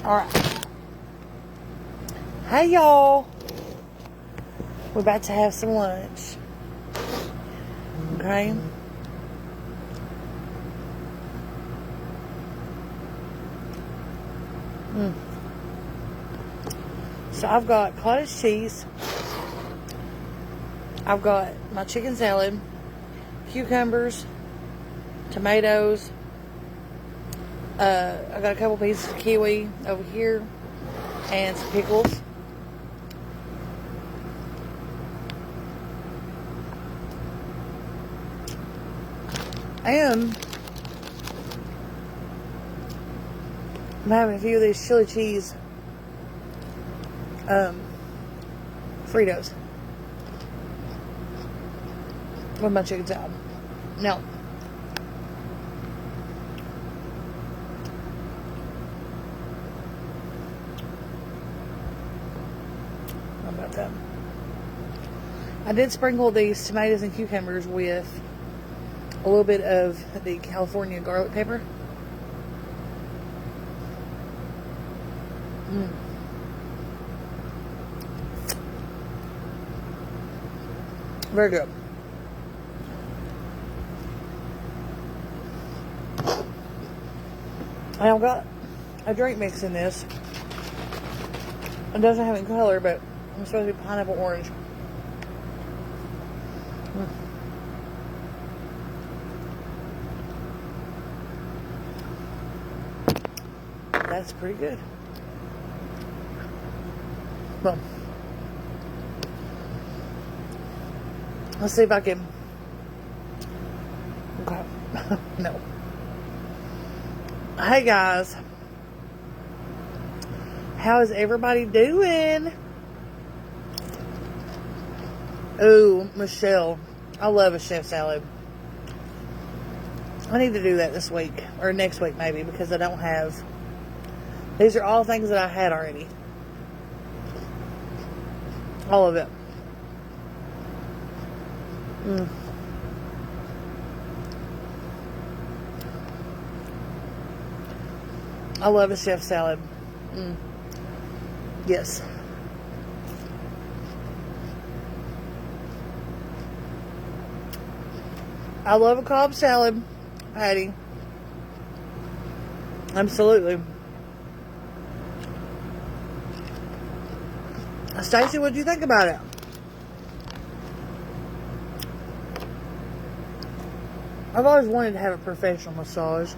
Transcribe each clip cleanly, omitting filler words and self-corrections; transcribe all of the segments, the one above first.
Alright. Hey, y'all. We're about to have some lunch. Okay? So I've got cottage cheese. I've got my chicken salad, cucumbers, tomatoes. I got a couple pieces of kiwi over here and some pickles. And I'm having a few of these chili cheese Fritos with my chicken salad. Now, how about that? I did sprinkle these tomatoes and cucumbers with a little bit of the California garlic pepper. Very good. I've got a drink mix in this. It doesn't have any color, but it's supposed to be pineapple orange. That's pretty good. Well, let's see if I can. Okay. No. Hey guys. How is everybody doing? Ooh, Michelle. I love a chef salad. I need to do that this week. Or next week maybe, because I don't have. These are all things that I had already. All of it. I love a chef salad. Yes. I love a Cobb salad patty. Absolutely. Stacy, what do you think about it? I've always wanted to have a professional massage.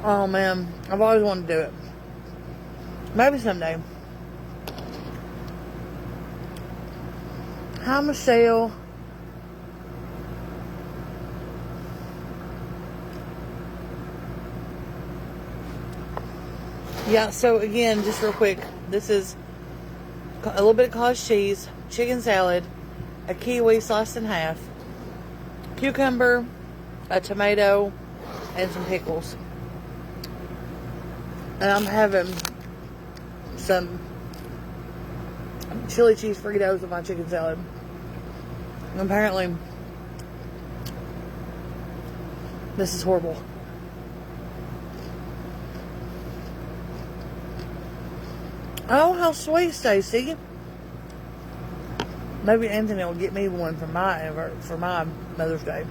Oh man, I've always wanted to do it. Maybe someday. Hi, Michelle. Yeah, so again, just real quick, this is a little bit of cottage cheese, chicken salad, a kiwi sliced in half, cucumber, a tomato, and some pickles. And I'm having some chili cheese Fritos with my chicken salad. And apparently, this is horrible. Oh, how sweet, Stacy. Maybe Anthony will get me one for my Mother's Day.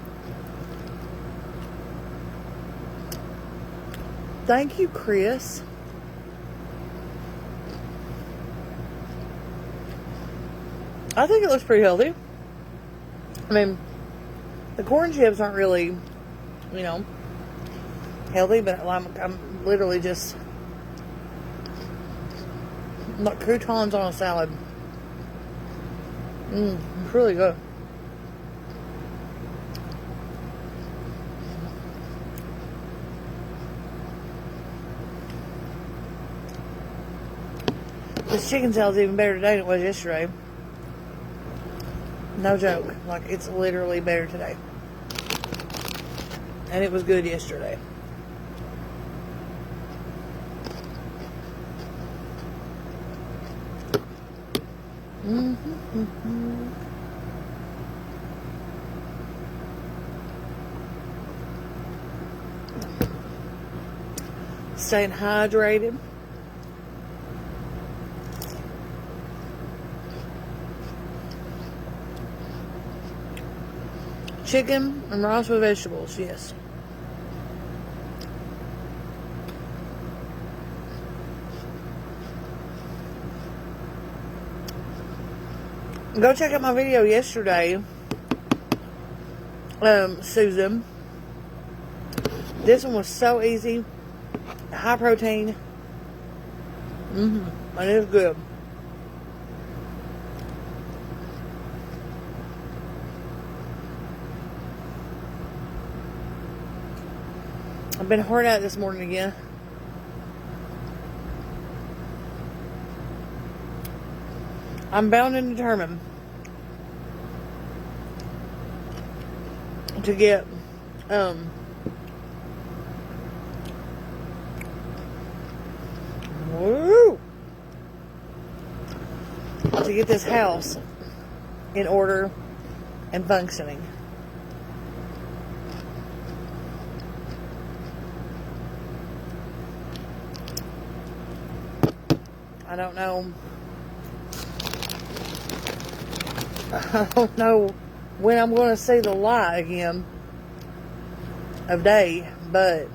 Thank you, Chris. I think it looks pretty healthy. I mean, the corn chips aren't really, healthy, but I'm literally just like croutons on a salad. It's really good. This chicken salad's even better today than it was yesterday. No joke. Like, it's literally better today. And it was good yesterday. Staying hydrated. Chicken and rice with vegetables, yes. Go check out my video yesterday, Susan. This one was so easy, high protein, and it was good. I've been hard out this morning again. I'm bound and determined to get to get this house in order and functioning. I don't know when I'm going to see the light again of day, but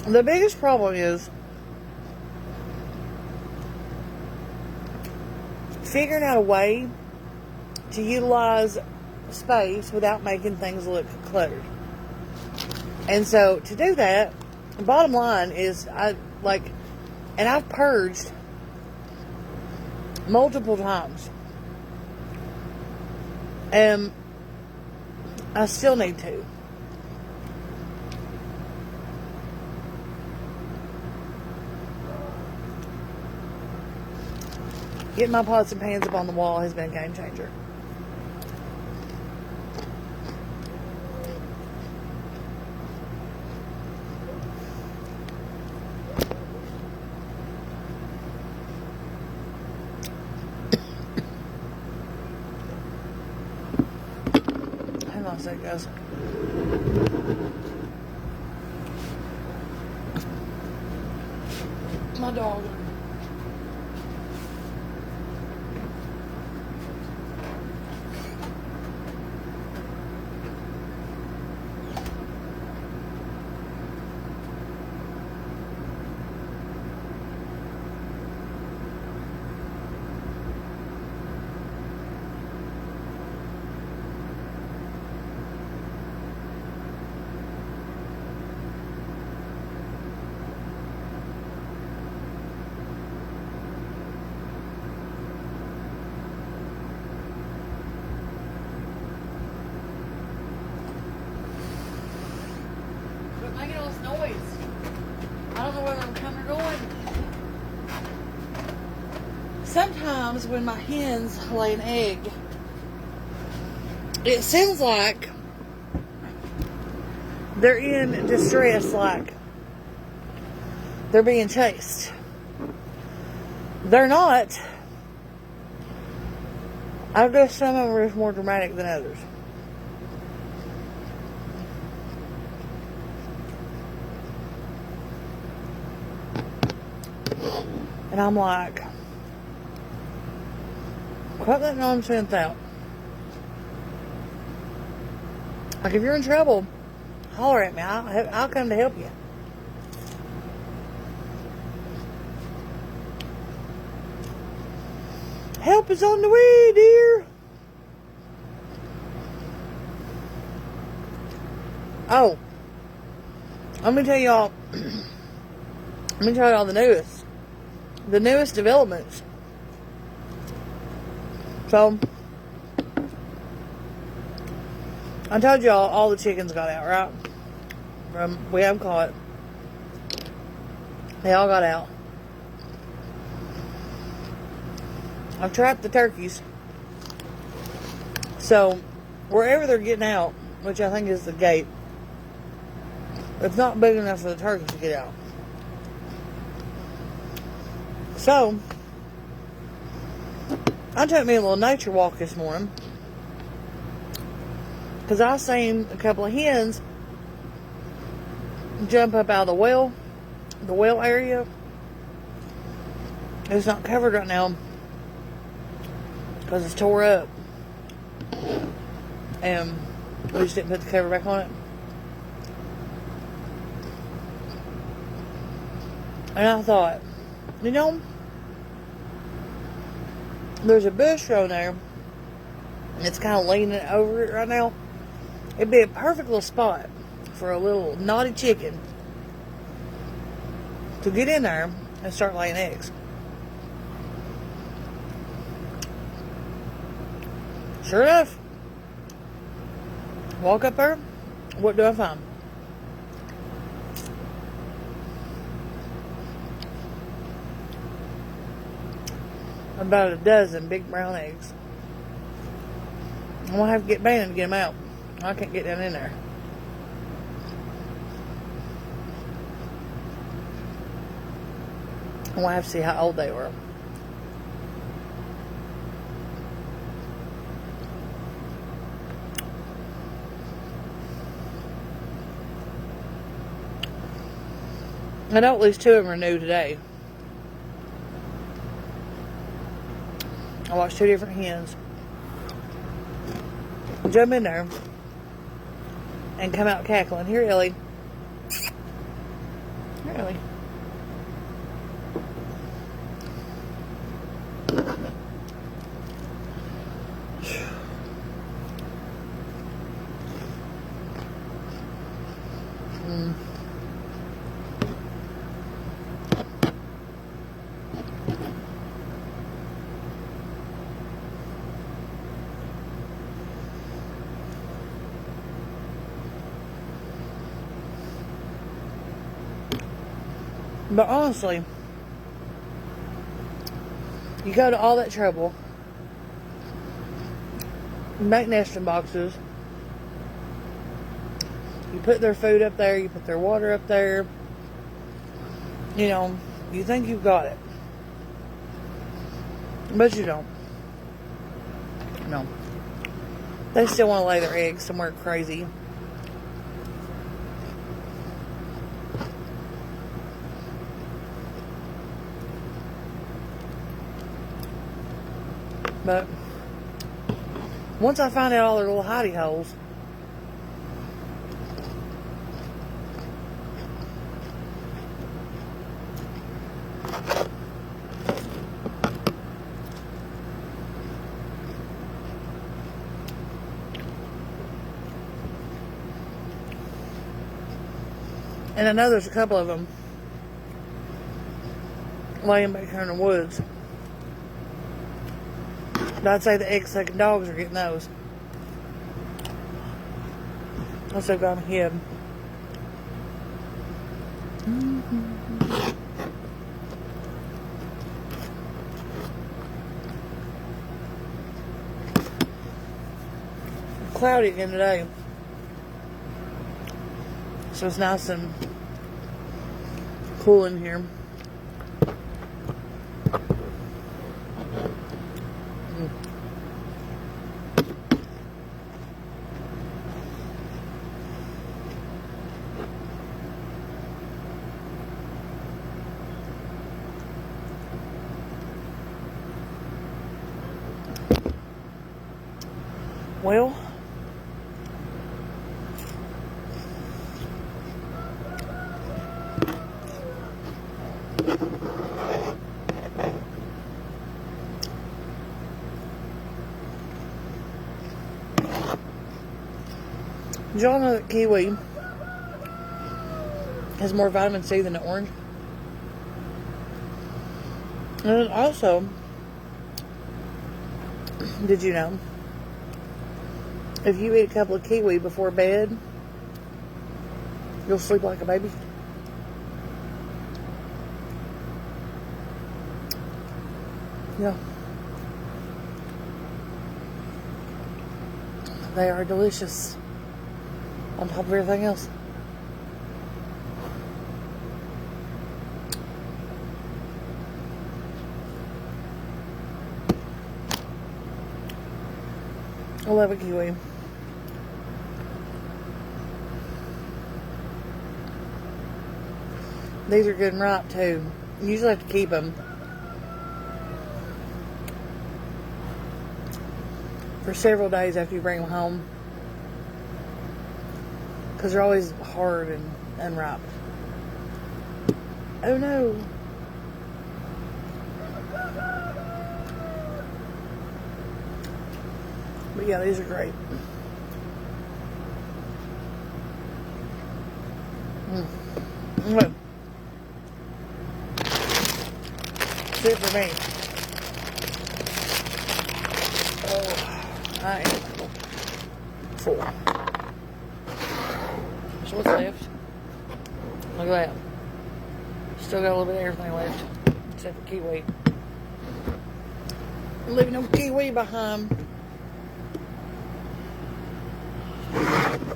the biggest problem is figuring out a way to utilize space without making things look cluttered. And so to do that, the bottom line is and I've purged multiple times. And I still need to. Getting my pots and pans up on the wall has been a game changer. Hang on a sec, guys. My dog. Making all this noise. I don't know whether I'm coming or going. Sometimes when my hens lay an egg, it seems like they're in distress, like they're being chased. They're not. I guess some of them are more dramatic than others. And I'm like, quit that nonsense out. Like, if you're in trouble, holler at me. I'll come to help you. Help is on the way, dear. Oh, I'm gonna tell y'all. I'm gonna tell y'all the newest developments. So, I told y'all all the chickens got out, right? We haven't caught. They all got out. I've trapped the turkeys. So, wherever they're getting out, which I think is the gate, it's not big enough for the turkeys to get out. So, I took me a little nature walk this morning because I seen a couple of hens jump up out of the well area. It's not covered right now because it's tore up, and we just didn't put the cover back on it. And I thought, you know, there's a bush growing there. It's kind of leaning over it right now. It'd be a perfect little spot for a little naughty chicken to get in there and start laying eggs. Sure enough, walk up there. What do I find? About a dozen big brown eggs. I'm gonna have to get Bannon to get them out. I can't get down in there. I'm gonna have to see how old they were. I know at least 2 of them are new today. I watched 2 different hens jump in there and come out cackling. Here, Ellie. Here, Ellie. But honestly, you go to all that trouble, you make nesting boxes, you put their food up there, you put their water up there, you know, you think you've got it. But you don't. No. They still want to lay their eggs somewhere crazy. But once I find out all their little hidey holes, and I know there's a couple of them laying back here in the woods. But I'd say the egg-sucking dogs are getting those. Unless they've got them hid. Cloudy again today. So it's nice and cool in here. Well, did y'all know that kiwi has more vitamin C than the orange? And then also, did you know, if you eat a couple of kiwi before bed, you'll sleep like a baby? Yeah. They are delicious on top of everything else. I love a kiwi. These are good and ripe too. You usually have to keep them for several days after you bring them home, because they're always hard and unripe. Oh no. But yeah, these are great. Okay. That's it for me. Oh, I am full. So what's left? Look at that. Still got a little bit of everything left, except for kiwi. I'm leaving no kiwi behind.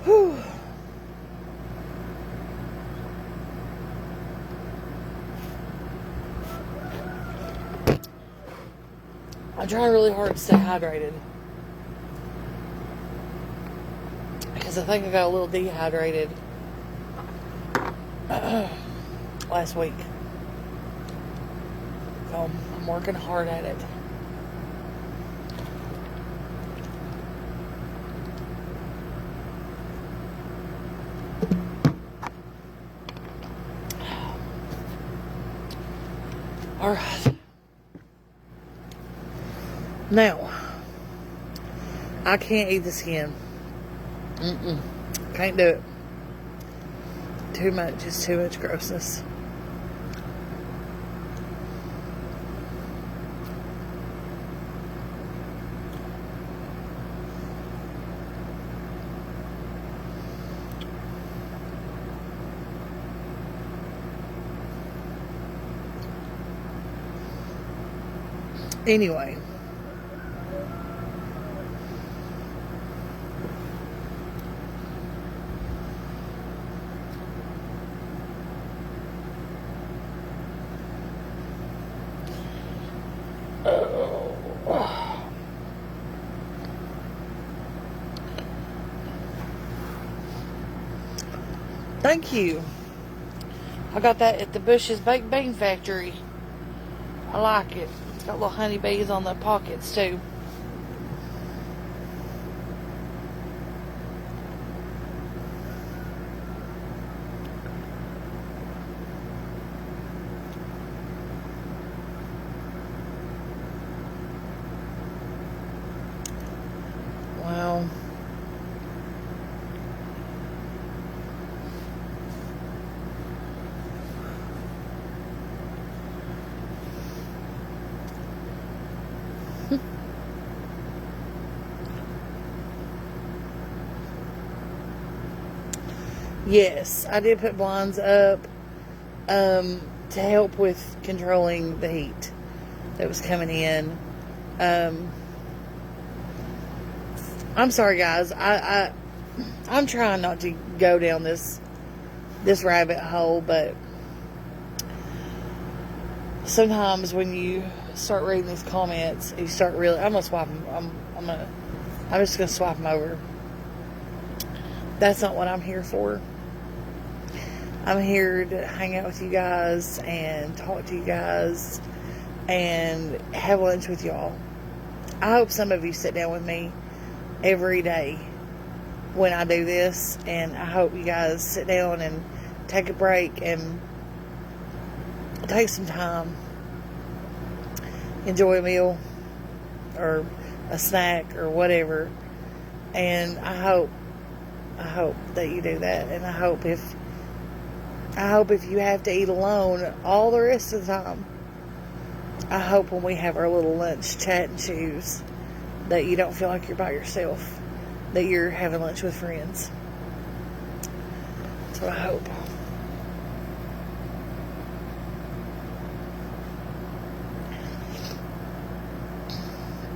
Whew. I'm trying really hard to stay hydrated, because I think I got a little dehydrated last week. So I'm working hard at it. All right. Now, I can't eat the skin. Can't do it. Too much. It's too much grossness. Anyway. Thank you. I got that at the Bush's Baked Bean Factory. I like it. It's got little honeybees on the pockets too. Wow. Yes, I did put blinds up to help with controlling the heat that was coming in. I'm sorry, guys. I'm trying not to go down this rabbit hole, but sometimes when you start reading these comments, you start really. I'm gonna swipe them. I'm just gonna swipe them over. That's not what I'm here for. I'm here to hang out with you guys and talk to you guys and have lunch with y'all. I hope some of you sit down with me every day when I do this, and I hope you guys sit down and take a break and take some time, enjoy a meal or a snack or whatever. And I hope that you do that. And I hope if you have to eat alone all the rest of the time, I hope when we have our little lunch chat and choose that you don't feel like you're by yourself, that you're having lunch with friends. That's what I hope.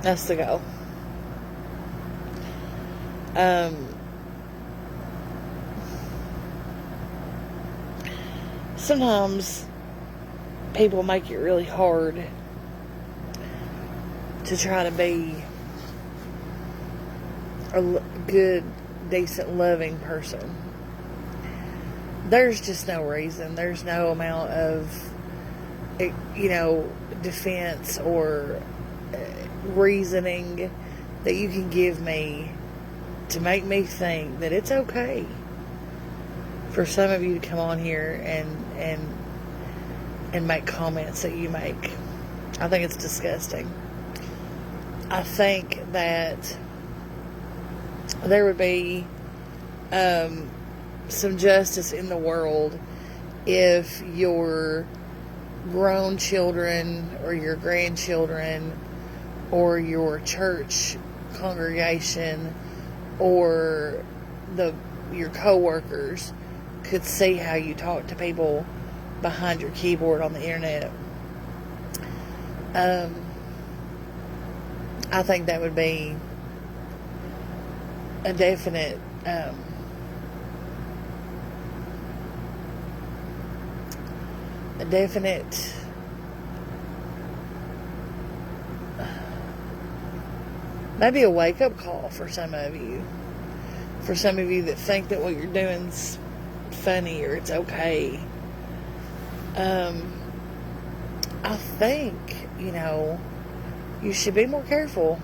That's the goal. Um, sometimes people make it really hard to try to be a good, decent, loving person. There's just no reason. There's no amount of, defense or reasoning that you can give me to make me think that it's okay for some of you to come on here and make comments that you make. I think it's disgusting. I think that there would be some justice in the world if your grown children or your grandchildren or your church congregation or your co-workers could see how you talk to people behind your keyboard on the internet. I think that would be a definite maybe a wake-up call for some of you. For some of you that think that what you're doing's funny or it's okay. I think, you should be more careful,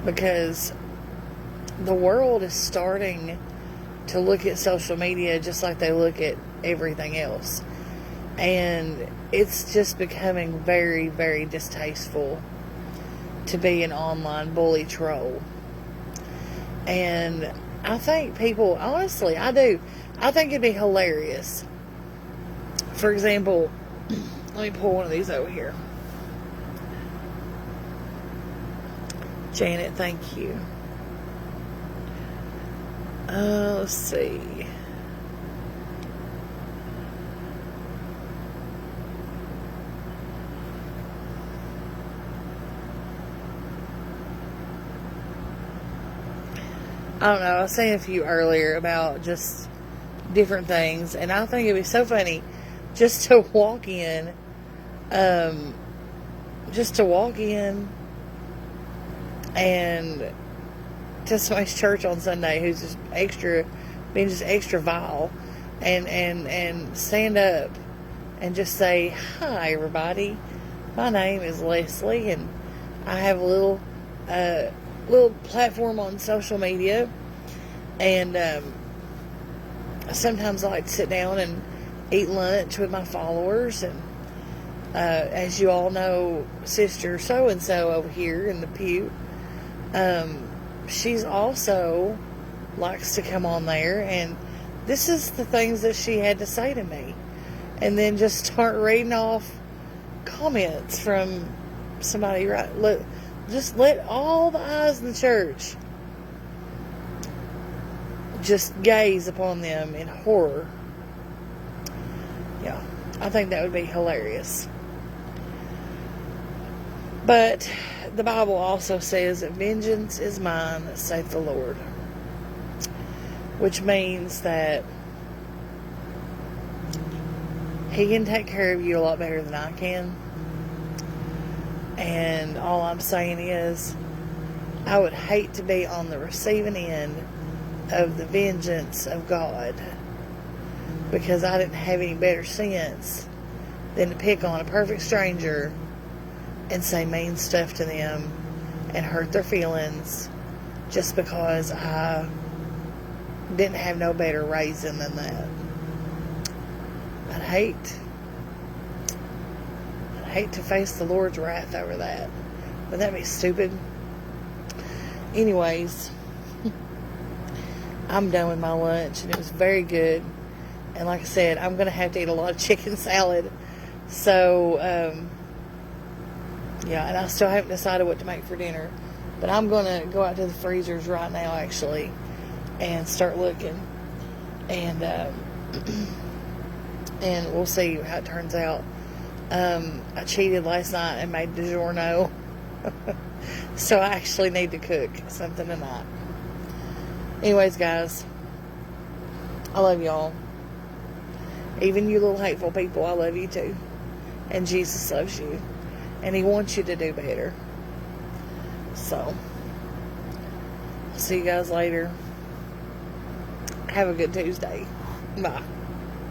because the world is starting to look at social media just like they look at everything else. And it's just becoming very, very distasteful to be an online bully troll. And I think people, honestly, I do. I think it'd be hilarious. For example, let me pull one of these over here. Janet, thank you. Let's see. I don't know. I was saying a few earlier about just different things, and I think it'd be so funny just to walk in, and to somebody's church on Sunday who's just being extra vile, and stand up and just say, "Hi, everybody. My name is Lesley, and I have a little platform on social media, and sometimes I like to sit down and eat lunch with my followers, and as you all know, Sister so-and-so over here in the pew, she's also likes to come on there, and this is the things that she had to say to me," and then just start reading off comments from somebody, right? Just let all the eyes in the church just gaze upon them in horror. Yeah, I think that would be hilarious. But the Bible also says that vengeance is mine, saith the Lord. Which means that He can take care of you a lot better than I can. And all I'm saying is, I would hate to be on the receiving end of the vengeance of God, because I didn't have any better sense than to pick on a perfect stranger and say mean stuff to them and hurt their feelings just because I didn't have no better raising than that. I'd hate to face the Lord's wrath over that. Wouldn't that be stupid? Anyways, I'm done with my lunch, and it was very good. And like I said, I'm going to have to eat a lot of chicken salad. So, yeah, and I still haven't decided what to make for dinner. But I'm going to go out to the freezers right now, actually, and start looking. And, and we'll see how it turns out. I cheated last night and made DiGiorno. So I actually need to cook something tonight. Anyways, guys, I love y'all. Even you little hateful people, I love you too. And Jesus loves you. And He wants you to do better. So, I'll see you guys later. Have a good Tuesday. Bye.